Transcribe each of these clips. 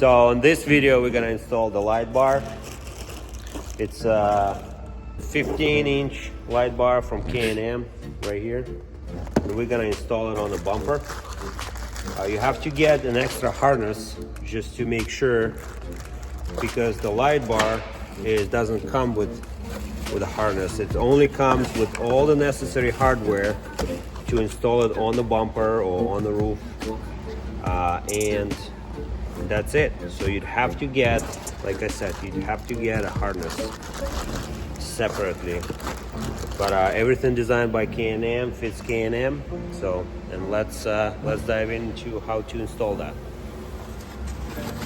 So in this video we're gonna install the light bar. It's a 15-inch light bar from Can-Am right here. And we're gonna install it on the bumper. You have to get an extra harness just to make sure, because the light bar doesn't come with a harness. It only comes with all the necessary hardware to install it on the bumper or on the roof, and that's it. So you'd have to get, like I said, you'd have to get a harness separately. But everything designed by Can-Am, fits Can-Am. So, and let's dive into how to install that.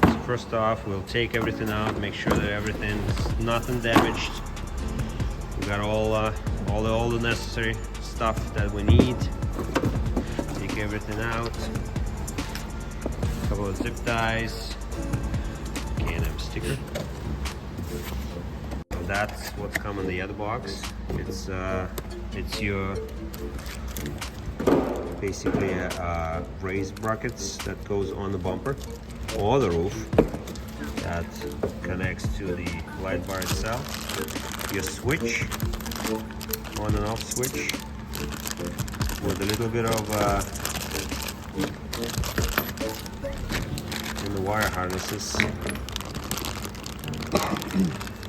So first off, we'll take everything out, make sure that everything's nothing damaged. We got all the necessary stuff that we need. Take everything out. A couple of zip ties, Can-Am sticker. That's what's come in the other box. It's your basically raised brackets that goes on the bumper or the roof that connects to the light bar itself. Your switch, on and off switch, with a little bit of in the wire harnesses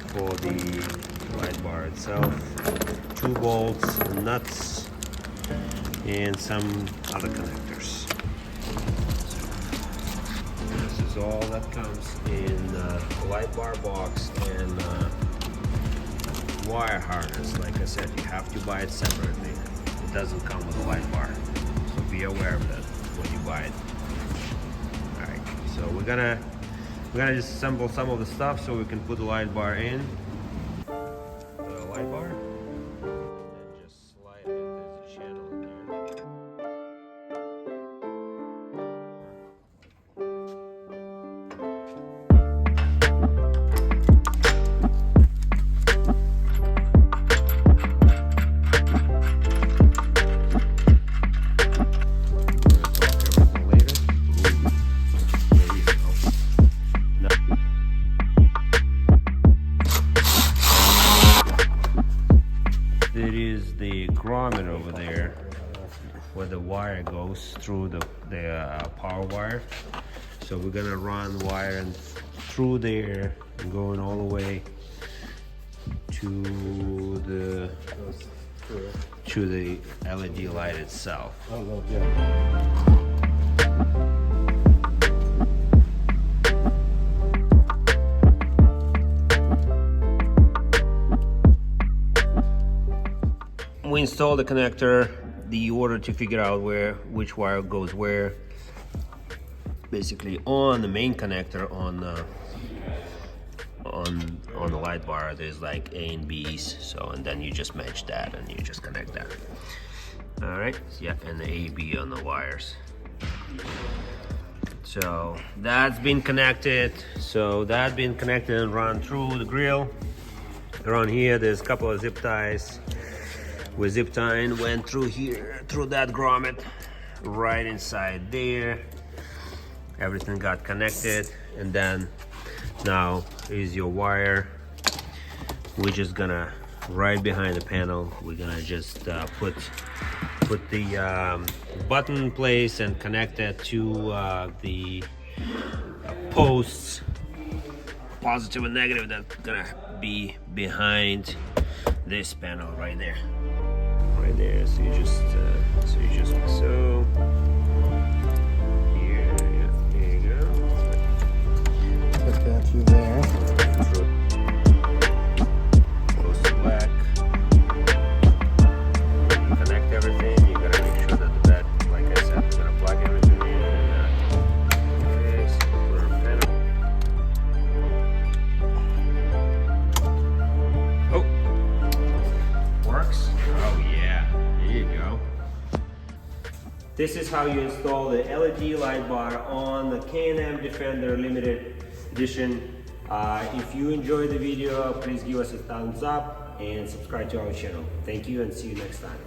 for the light bar itself, 2 bolts, nuts, and some other connectors. This is all that comes in the light bar box, and wire harness. Like I said, you have to buy it separately. It doesn't come with a light bar, so be aware of that when you buy it. All right, so we're gonna disassemble some of the stuff so we can put the light bar in. The light bar, and just slide it. There's a channel there. There is the grommet over there where the wire goes through the power wire. So we're gonna run wire and through there and going all the way to the LED light itself. Oh, yeah. We install the connector, the order to figure out which wire goes where. Basically, on the main connector on the light bar, there's like A and B's. So, and then you just match that and you just connect that. All right, yeah, and the A, B on the wires. So that's been connected. So that's been connected and run through the grill. Around here, there's a couple of zip ties. We zip tying, went through here, through that grommet, right inside there. Everything got connected, and then now is your wire. We're just gonna, right behind the panel, we're gonna just put the button in place and connect it to the posts, positive and negative, that's gonna be behind this panel right there. Right there, so you just here, yeah, there you go. Put that through there. Goes to black. You connect everything. You gotta make sure that the bed, like I said, you're gonna plug everything in. And so put our panel. Oh, works. Oh yeah. There you go. This is how you install the LED light bar on the Can-Am Defender Limited Edition. If you enjoyed the video, please give us a thumbs up and subscribe to our channel. Thank you and see you next time.